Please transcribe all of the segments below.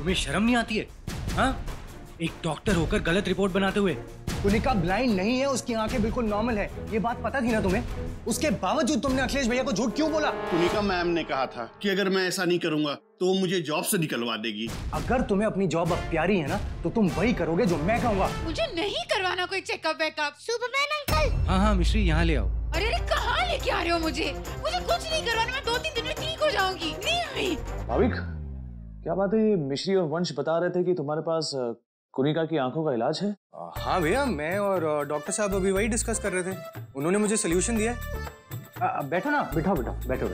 तुम्हें शर्म नहीं आती है? हाँ, एक डॉक्टर होकर गलत रिपोर्ट बनाते हुए। कुनिका ब्लाइंड नहीं है, उसकी आंखें बिल्कुल नॉर्मल है, ये बात पता थी ना तुम्हें? उसके बावजूद तुमने अखिलेश भैया को झूठ क्यों बोला? कुनिका मैम ने कहा था कि अगर मैं ऐसा नहीं करूंगा तो वो मुझे जॉब से निकलवा देगी। अगर तुम्हें अपनी जॉब अब प्यारी है ना, तो तुम वही करोगे जो मैं कहूँगा। मुझे नहीं करवाना कोई चेकअप वेकअप। Superman uncle. हाँ मिश्री, यहाँ ले आओ। अरे कहाँ लेके आ रहे हो मुझे कुछ नहीं करवाना, मैं 2-3 दिन में ठीक हो जाऊंगी। नहीं भाविक, क्या बात है? ये मिश्री और वंश बता रहे थे कि तुम्हारे पास कुनिका की आंखों का इलाज है। हाँ भैया, मैं और डॉक्टर साहब अभी वही डिस्कस कर रहे थे। उन्होंने मुझे सोल्यूशन दिया है। बैठो ना, बैठो। छोड़ो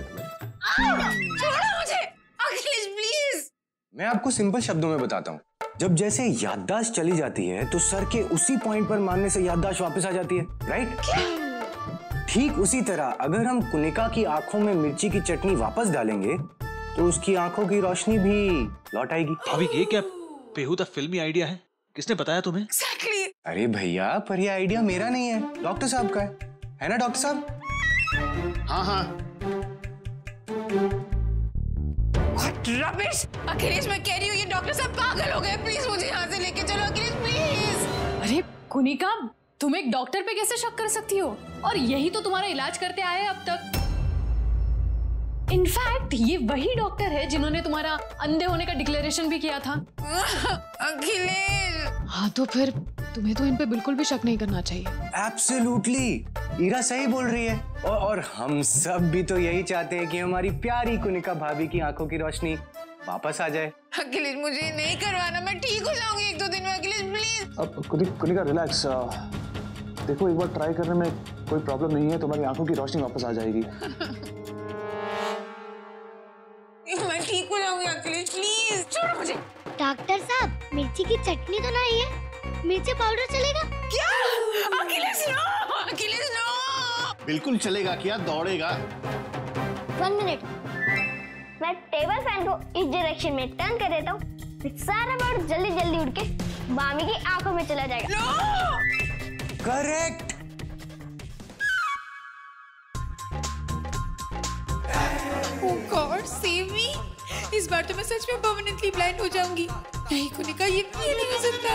मुझे अखिलेश प्लीज। मैं आपको सिंपल शब्दों में बताता हूँ। जब जैसे याददाश्त चली जाती है तो सर के उसी पॉइंट पर मारने से याददाश्त वापस आ जाती है, राइट? ठीक उसी तरह अगर हम कुनिका की आंखों में मिर्ची की चटनी वापस डालेंगे तो उसकी आंखों की रोशनी भी लौट आएगी। भाविक, ये क्या बेहुदा फिल्मी आइडिया है? किसने बताया तुम्हें? Exactly. अरे भैया, पर यह आइडिया मेरा नहीं है, डॉक्टर साहब का है ना डॉक्टर साहब? हाँ। What rubbish! अखिलेश, मैं कह रही हूँ ये डॉक्टर साहब पागल हो गए। प्लीज मुझे यहाँ से लेके चलो अखिलेश, प्लीज। अरे कुनिका, तुम एक डॉक्टर पे कैसे शक कर सकती हो? और यही तो तुम्हारा इलाज करते आए अब तक। इनफैक्ट ये वही डॉक्टर है जिन्होंने तुम्हारा अंधे होने का डिक्लेरेशन भी किया था। अखिलेश। हाँ, तो फिर तुम्हें तो इन पे बिल्कुल भी शक नहीं करना चाहिए। एब्सोल्युटली, ईरा सही बोल रही है। और हम सब भी तो यही चाहते हैं कि हमारी प्यारी कुनिका भाभी की आंखों की रोशनी वापस आ जाए। अखिलेश, मुझे नहीं करवाना, मैं ठीक हो जाऊंगी 1-2 दिन में। अखिलेश प्लीज। अब कुनिका रिलैक्स। देखो, एक बार ट्राई करने में कोई प्रॉब्लम नहीं है, तुम्हारी आंखों की रोशनी वापस आ जाएगी। मैं ठीक हो जाऊंगी अखिलेश, प्लीज छोड़ो मुझे। डॉक्टर साहब, मिर्ची की चटनी तो नहीं है, मिर्ची पाउडर चलेगा क्या? Akhilesh no, Akhilesh no. बिल्कुल चलेगा, क्या दौड़ेगा। 1 मिनट, मैं टेबल फैन को इस डायरेक्शन में टर्न कर देता हूँ, फिर सारा पाउडर जल्दी जल्दी उड़ के मामी की आंखों में चला जाएगा। No! Correct. Oh God, save me! इस बार तो मैं सच में परमानेंटली ब्लाइंड हो जाऊंगी। नहीं कुनिका, ये नहीं हो सकता।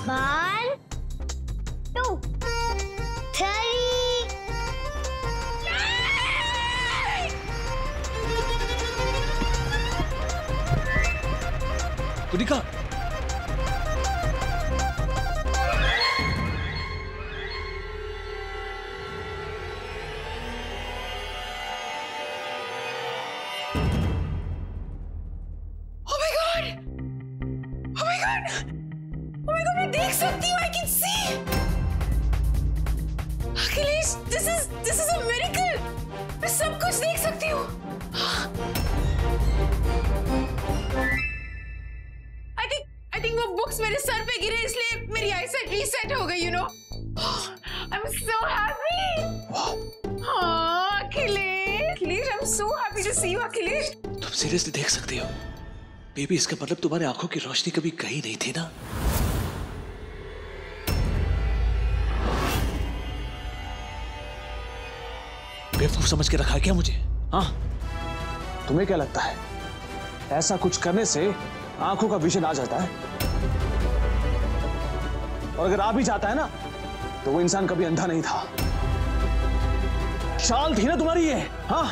1, 2, 3। कुनिका, मैं देख सकती हूँ, I can see. Akhilesh, this is a miracle. मैं सब कुछ देख सकती हूँ। I think वो बुक्स मेरे सर पे गिरे, इसलिए मेरी आईसाइट रीसेट हो गई, you know. I'm so happy. हाँ Akhilesh, I'm so happy to see you Akhilesh. तुम सीरियसली देख सकती हो? बेबी, इसका मतलब तुम्हारी आंखों की रोशनी कभी गई नहीं थी ना? बेवकूफ समझ के रखा है क्या मुझे? हाँ, तुम्हें क्या लगता है ऐसा कुछ करने से आंखों का विजन आ जाता है? और अगर आ भी जाता है ना, तो वो इंसान कभी अंधा नहीं था। चाल थी ना तुम्हारी ये, हाँ?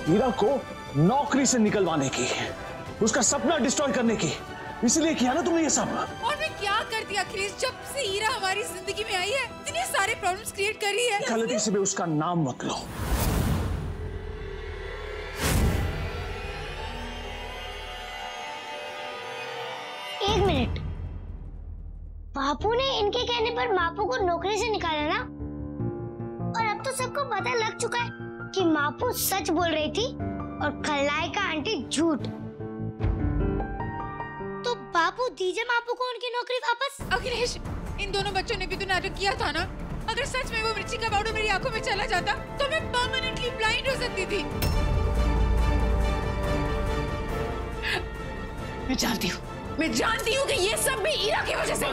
हीरा को नौकरी से निकलवाने की, उसका सपना डिस्ट्रॉय करने की, इसलिए किया ना तुमने ये सब। और मैं क्या करती अखिलेश, जब से हीरा हमारी जिंदगी में आई है इतने सारे प्रॉब्लम्स क्रिएट कर रही है। गलती से भी उसका नाम मत लो। एक मिनट, बापू ने इनके कहने पर मापू को नौकरी से निकाला ना, और अब तो सबको पता लग चुका है कि मापू सच बोल रही थी और खलनायिका आंटी झूठ। तो बापू दीजिए मापू को उनकी नौकरी वापस। अखिलेश, इन दोनों बच्चों ने भी तो नाटक किया था ना। अगर सच में वो मिर्ची का पाउडर मेरी आंखों में चला जाता तो मैं परमानेंटली ब्लाइंड हो सकती थी। मैं जानती हूँ कि ये सब भी हीरा की वजह से।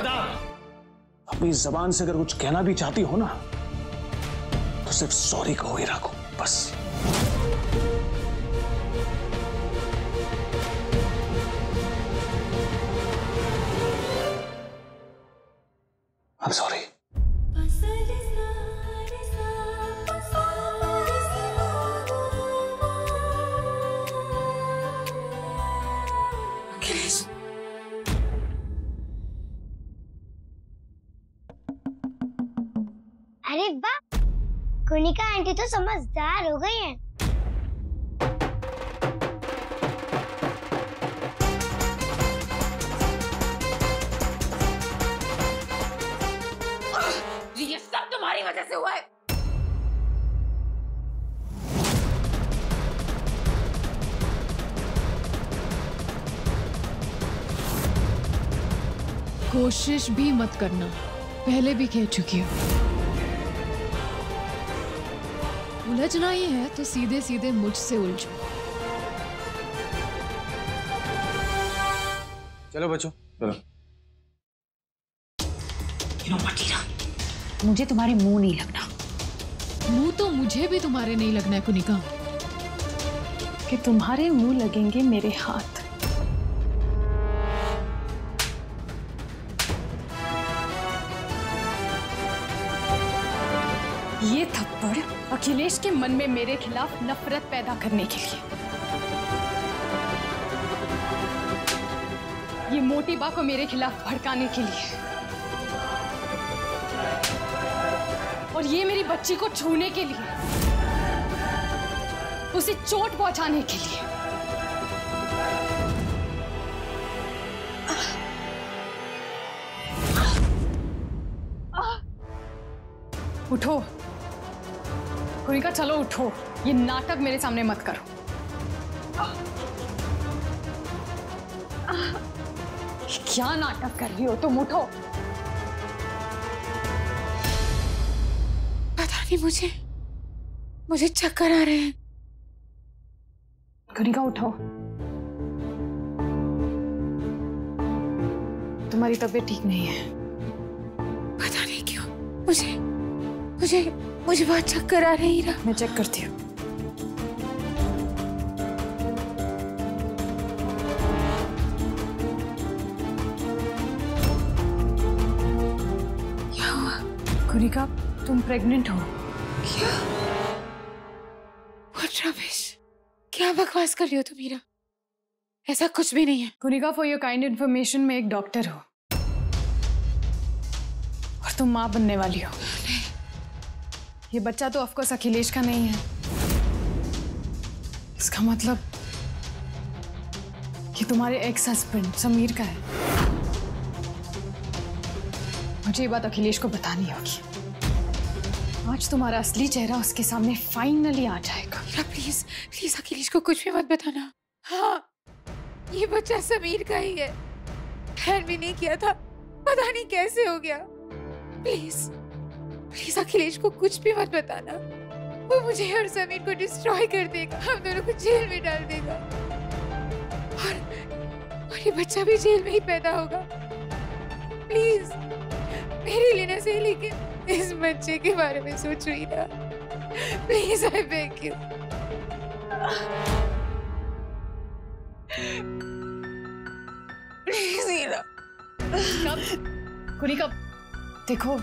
अपनी जबान से अगर कुछ कहना भी चाहती हो ना, तो सिर्फ सॉरी कहो हीरा को, बस। आंटी तो समझदार हो गई हैं। ये सब तुम्हारी वजह से हुआ है। कोशिश भी मत करना, पहले भी कह चुकी हूँ। उलझना ही है तो सीधे सीधे मुझसे उलझो। चलो बच्चों चलो। मुझे तुम्हारे मुंह नहीं लगना। मुंह तो मुझे भी तुम्हारे नहीं लगना है कुनिका, कि तुम्हारे मुंह लगेंगे मेरे हाथ। ये थप्पड़ अखिलेश के मन में मेरे खिलाफ नफरत पैदा करने के लिए, ये मोटी बा को मेरे खिलाफ भड़काने के लिए, और ये मेरी बच्ची को छूने के लिए, उसे चोट पहुंचाने के लिए। उठो कुनिका, चलो उठो, ये नाटक मेरे सामने मत करो। क्या नाटक कर रही हो तुम? उठो। पता नहीं, मुझे चक्कर आ रहे हैं। कुनिका उठो, तुम्हारी तबीयत ठीक नहीं है। पता नहीं क्यों मुझे बहुत चक्कर आ रही है। मैं चेक करती हूँ। क्या हुआ? कुनिका, तुम प्रेग्नेंट हो। क्या? What rubbish? क्या बकवास कर रही हो तुम मीरा? ऐसा कुछ भी नहीं है। Kunika, for your kind information, मैं एक डॉक्टर हूँ और तुम माँ बनने वाली हो। ये बच्चा तो ऑफकोर्स अखिलेश का नहीं है। इसका मतलब कि तुम्हारे एक्स हस्बैंड समीर का है। मुझे ये बात अखिलेश को बतानी होगी। आज तुम्हारा असली चेहरा उसके सामने फाइनली आ जाएगा। मीरा प्लीज प्लीज अखिलेश को कुछ भी मत बताना। हाँ, ये बच्चा समीर का ही है। प्लान भी नहीं किया था, पता नहीं कैसे हो गया। प्लीज प्लीज अखिलेश को कुछ भी मत बताना। वो मुझे और समीर को डिस्ट्रॉय कर देगा, हम दोनों को जेल में डाल देगा, और ये बच्चा भी जेल में ही पैदा होगा। प्लीज मेरे लिए ना सही, लेकिन इस बच्चे के बारे में सोचो ही ना। Please I beg you. Please Heera. Kunika देखो,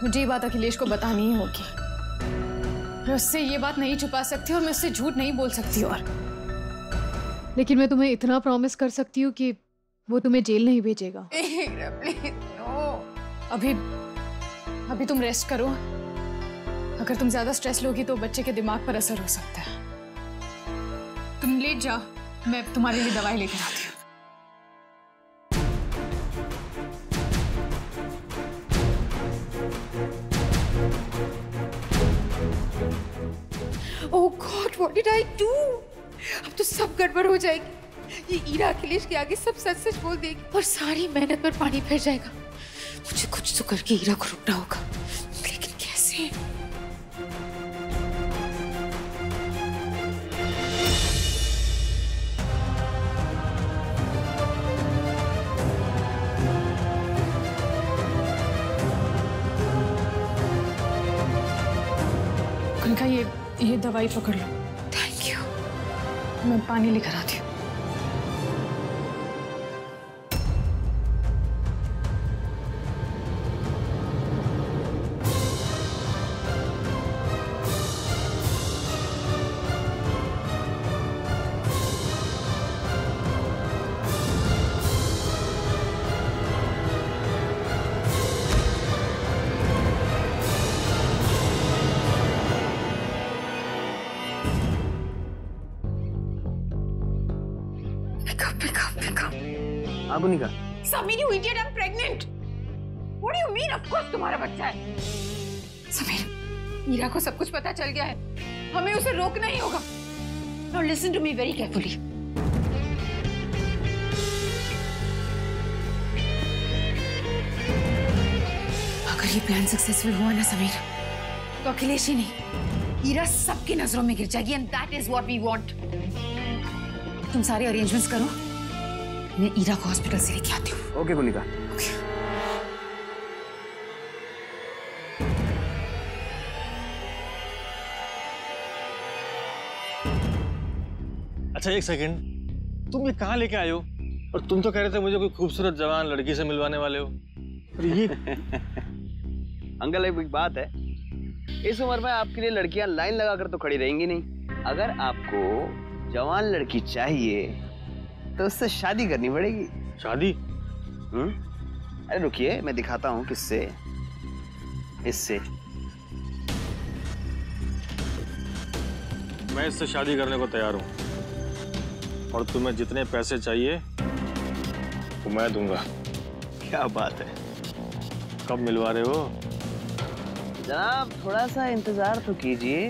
मुझे ये बात अखिलेश को बतानी ही होगी। मैं उससे ये बात नहीं छुपा सकती और मैं उससे झूठ नहीं बोल सकती। और लेकिन मैं तुम्हें इतना प्रॉमिस कर सकती हूँ कि वो तुम्हें जेल नहीं भेजेगा। Please no. अभी तुम रेस्ट करो। अगर तुम ज्यादा स्ट्रेस लोगी तो बच्चे के दिमाग पर असर हो सकता है। तुम लेट जाओ, मैं तुम्हारे लिए दवाई लेकर आती हूँ। Oh God, what did I do? अब तो सब गड़बड़ हो जाएगी। ये ईरा अखिलेश के आगे सब सच सच बोल देगी और सारी मेहनत पर पानी फिर जाएगा। मुझे कुछ तो करके ईरा को रुकना होगा, लेकिन कैसे? कुनिका, ये दवाई पकड़ लो। Thank you. मैं पानी लेकर आती हूँ। pick up. हाँ Kunika. Sameer, you idiot, I'm pregnant. What do you mean? Of course तुम्हारा बच्चा है। समीर, ईरा को सब कुछ पता चल गया है, हमें उसे रोकना ही होगा। Now listen to me very carefully. अगर ये प्लान सक्सेसफुल हुआ ना समीर, तो अखिलेश ही नहीं, ईरा सबकी नजरों में गिर जाएगी, and that is what we want. तुम सारे अरेंजमेंट्स करो, मैं ईरा को हॉस्पिटल से लेके आती हूँ। ओके कुनिका। अच्छा एक सेकंड, तुम ये कहाँ लेके आए हो? और तुम तो कह रहे थे मुझे कोई खूबसूरत जवान लड़की से मिलवाने वाले हो। और ये अंकल एक बात है, इस उम्र में आपके लिए लड़कियां लाइन लगाकर तो खड़ी रहेंगी नहीं। अगर आपको जवान लड़की चाहिए तो उससे शादी करनी पड़ेगी। शादी? अरे रुकिए, मैं दिखाता हूँ किससे। इससे। मैं इससे शादी करने को तैयार हूँ, और तुम्हें जितने पैसे चाहिए वो मैं दूंगा। क्या बात है, कब मिलवा रहे हो? जनाब थोड़ा सा इंतजार तो कीजिए।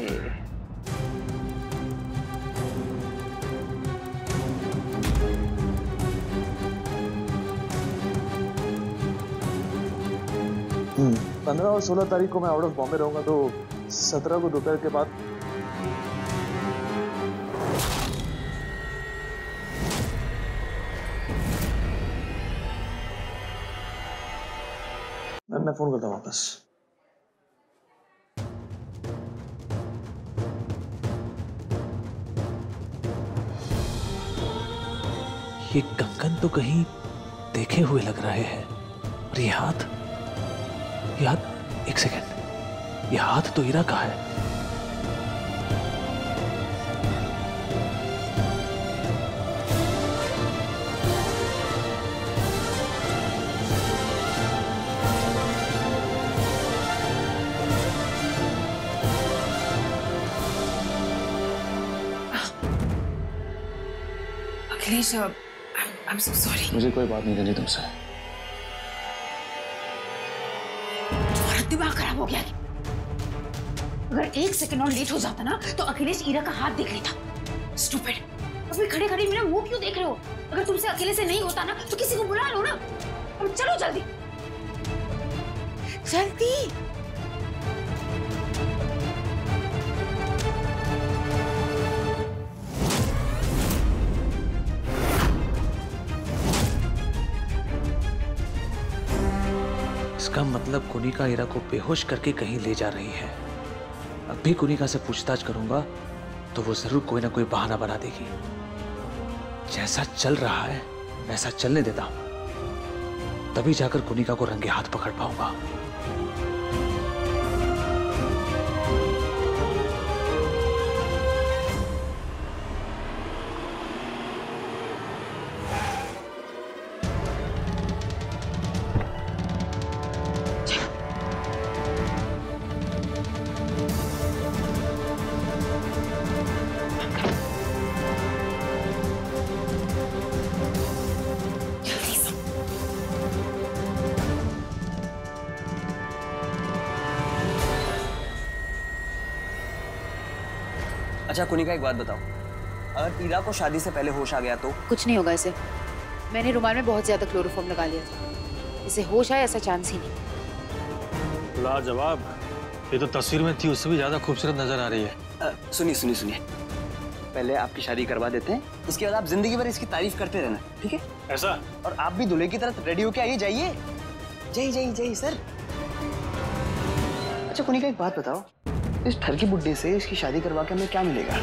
हम्म, 15 और 16 तारीख को मैं आउट ऑफ बॉम्बे रहूंगा, तो 17 को दोपहर के बाद मैं फोन करता हूँ वापस। ये कंगन तो कहीं देखे हुए लग रहे हैं। और ये हाथ, एक सेकेंड, ये हाथ तो ईरा का है। Akhilesh, I'm so sorry. मुझे कोई बात नहीं करनी तुमसे। तुम्हारा दिमाग खराब हो गया है। अगर 1 सेकंड और लेट हो जाता ना, तो अखिलेश ईरा का हाथ देख लेता। Stupid. अभी खड़े खड़े मेरा मुंह क्यों देख रहे हो? अगर तुमसे अकेले से नहीं होता ना, तो किसी को बुला लो ना। अब चलो जल्दी जल्दी। इसका मतलब कुनिका ईरा को बेहोश करके कहीं ले जा रही है। अब भी कुनिका से पूछताछ करूंगा तो वो जरूर कोई ना कोई बहाना बना देगी। जैसा चल रहा है वैसा चलने देता हूं, तभी जाकर कुनिका को रंगे हाथ पकड़ पाऊंगा। अच्छा कुनिका एक बात बताओ, अगर ईरा को शादी से पहले होश आ गया तो? कुछ नहीं होगा इसे। मैंने रुमाल में बहुत ज्यादा क्लोरोफॉर्म लगा लिया था, इसे होश आए ऐसा चांस ही नहीं। लाजवाब, ये तो तस्वीर में थी उससे भी ज्यादा खूबसूरत नजर आ रही है। सुनिए सुनिए सुनिए, पहले आपकी शादी करवा देते हैं, उसके बाद आप जिंदगी भर इसकी तारीफ करते रहना, ठीक है? ऐसा? और आप भी दूल्हे की तरह रेडी होके आइए, जाइए। जय जय जय सर। अच्छा कुनिका एक बात बताओ, इस ठरकी बुड्ढे से इसकी शादी करवा के हमें क्या मिलेगा?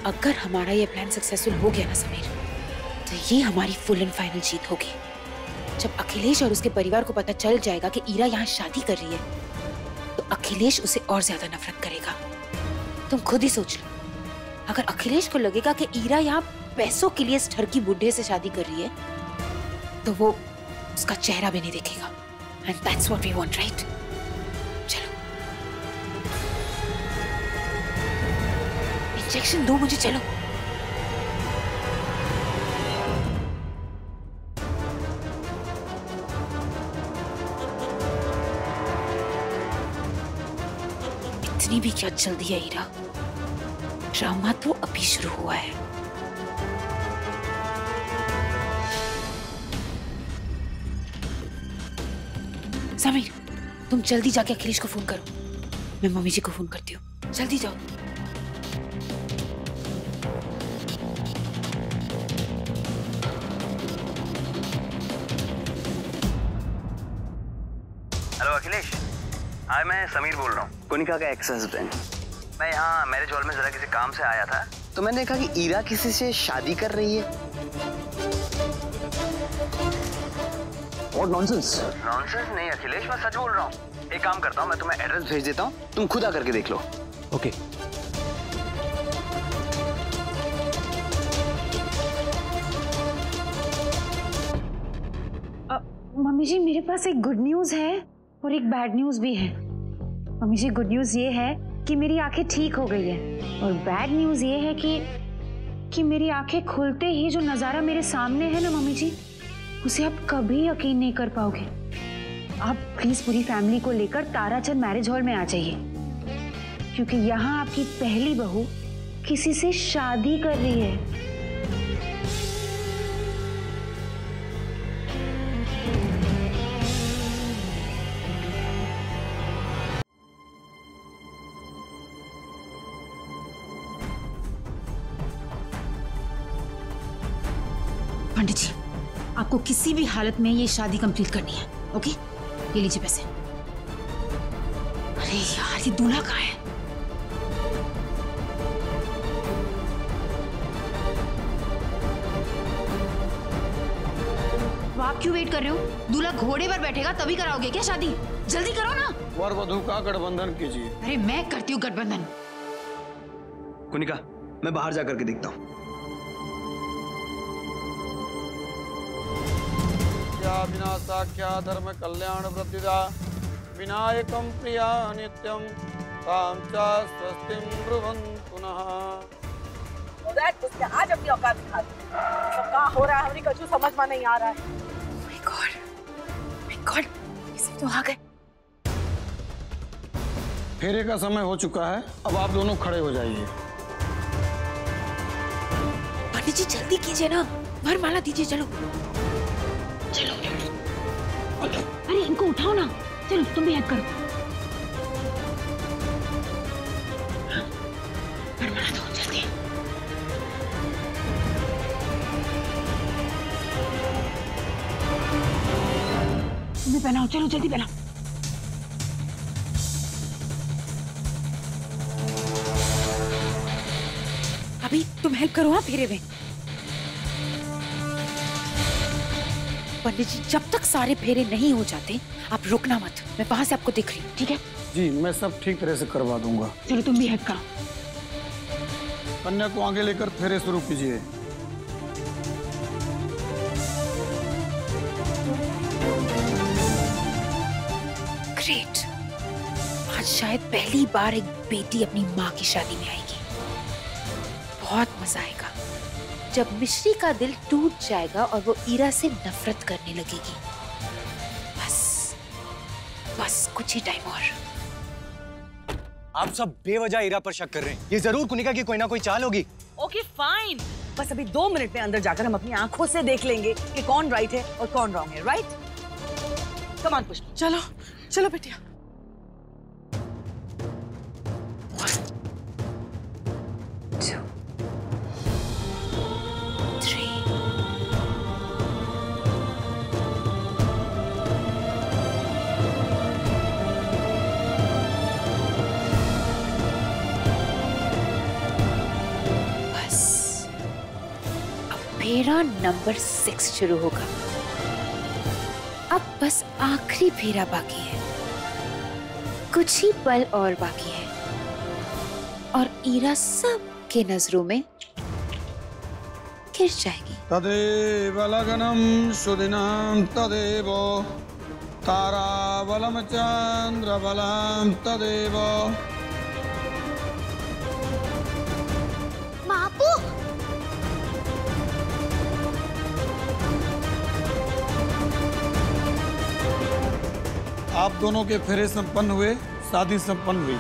अगर हमारा ये प्लान सक्सेसफुल हो गया ना समीर, तो ये हमारी फुल एंड फाइनल जीत होगी। जब अखिलेश और उसके परिवार को पता चल जाएगा कि ईरा यहाँ शादी कर रही है, तो अखिलेश उसे और ज्यादा नफरत करेगा। तुम खुद ही सोच लो, अगर अखिलेश को लगेगा कि ईरा यहाँ पैसों के लिए इस ठरकी बुड्ढे से शादी कर रही है, तो वो उसका चेहरा भी नहीं देखेगा। And that's what we want, right? चलो इंजेक्शन दो मुझे, चलो। इतनी भी क्या जल्दी है हीरा, ड्रामा तो अभी शुरू हुआ है। समीर, तुम जल्दी जाके अखिलेश को फोन करो, मैं मम्मी जी को फोन करती हूँ। जल्दी जाओ। हेलो अखिलेश, हाँ मैं समीर बोल रहा हूँ, कुनिका का एक्स हस्बैंड। मैं यहाँ मैरिज हॉल में जरा किसी काम से आया था, तो मैंने देखा कि ईरा किसी से शादी कर रही है। What nonsense? नॉनसेंस नहीं अखिलेश, मैं सच बोल रहा हूँ। एक काम करता हूँ, मैं तुम्हें एड्रेस भेज देता हूँ, तुम खुद आकर के देख लो। ओके। मम्मी जी, मेरे पास एक गुड न्यूज है और एक बैड न्यूज भी है। मम्मी जी, गुड न्यूज ये है कि मेरी आंखें ठीक हो गई है, और बैड न्यूज ये है कि मेरी आंखें खुलते ही जो नजारा मेरे सामने है ना मम्मी जी, उसे आप कभी यकीन नहीं कर पाओगे। आप प्लीज पूरी फैमिली को लेकर ताराचंद मैरिज हॉल में आ जाइए, क्योंकि यहाँ आपकी पहली बहू किसी से शादी कर रही है। पंडित जी, आपको किसी भी हालत में ये शादी कंप्लीट करनी है, ओके? ये लीजिए पैसे। अरे यार, ये दूल्हा कहाँ है? तो आप क्यों वेट कर रहे हो? दूल्हा घोड़े पर बैठेगा तभी कराओगे क्या शादी? जल्दी करो ना। वर वधू का गठबंधन कीजिए। अरे मैं करती हूँ गठबंधन। कुनिका, मैं बाहर जाकर के देखता हूँ। विनाशाख्या धर्म कल्याण वृद्धिदा विनायकं प्रिया नित्यं तां च स्वस्तिं ब्रुवन्तु पुनः। उसने आज अपनी औकात दिखा दी। सब कहाँ हो रहा है, हमने कुछ समझ में नहीं आ रहा है। My God, इसे तो आ गए। फेरे का समय हो चुका है, अब आप दोनों खड़े हो जाइए। पंडित जी जल्दी कीजिए ना, वरमाला दीजिए। चलो चलो, अरे इनको उठाओ ना। चलो तुम भी हेल्प करो। वरमाला दो जल्दी। तुम्हें पहनाओ, चलो जल्दी पहनाओ। अभी तुम हेल्प करो। हाँ, फेरे में। पंडित जी, जब तक सारे फेरे नहीं हो जाते आप रुकना मत। मैं वहां से आपको दिख रही हूँ, ठीक है? जी, मैं सब ठीक तरह से करवा दूंगा। चलो तुम भी हेल्प करो। कन्या को आगे लेकर फेरे शुरू कीजिए। ग्रेट। आज शायद पहली बार एक बेटी अपनी माँ की शादी में आएगी। बहुत मजा आएगा जब मिश्री का दिल टूट जाएगा और वो ईरा से नफरत करने लगेगी। बस कुछ ही टाइम और। आप सब बेवजह ईरा पर शक कर रहे हैं। ये जरूर कुनिका की कोई ना कोई चाल होगी। ओके फाइन, बस अभी 2 मिनट में अंदर जाकर हम अपनी आंखों से देख लेंगे कि कौन राइट है और कौन रॉन्ग है। राइट? कम ऑन पुष्प। चलो चलो बेटिया। फेरा नंबर 6 शुरू होगा। अब बस आखिरी फेरा बाकी है, कुछ ही पल और बाकी है और ईरा सबके नजरों में गिर जाएगी। तदेव लगनम सुदिनम तदेव ताराबलम चंद्रबलम तदेव। बापू, आप दोनों के फेरे संपन्न हुए, शादी संपन्न हुई।